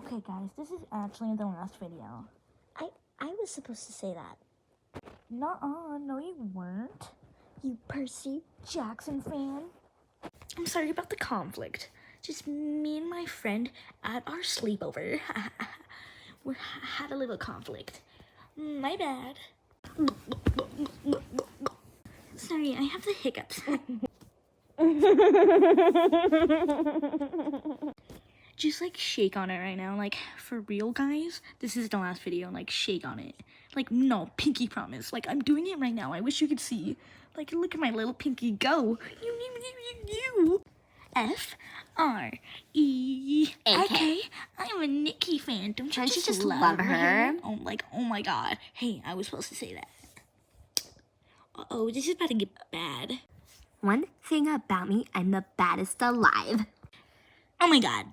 Okay, guys, this is actually the last video. I was supposed to say that. Nuh-uh, no you weren't. You Percy Jackson fan. I'm sorry about the conflict. Just me and my friend at our sleepover. We had a little conflict. My bad. Sorry, I have the hiccups. Just like shake on it right now, like for real, guys. This is the last video, like shake on it. Like no, pinky promise. Like I'm doing it right now. I wish you could see. Like look at my little pinky go. You. F-R-E-A-K. I'm a Nicki fan. Don't you just love her? Oh, oh my god. Hey, I was supposed to say that. Uh-oh, this is about to get bad. One thing about me, I'm the baddest alive. Oh my god.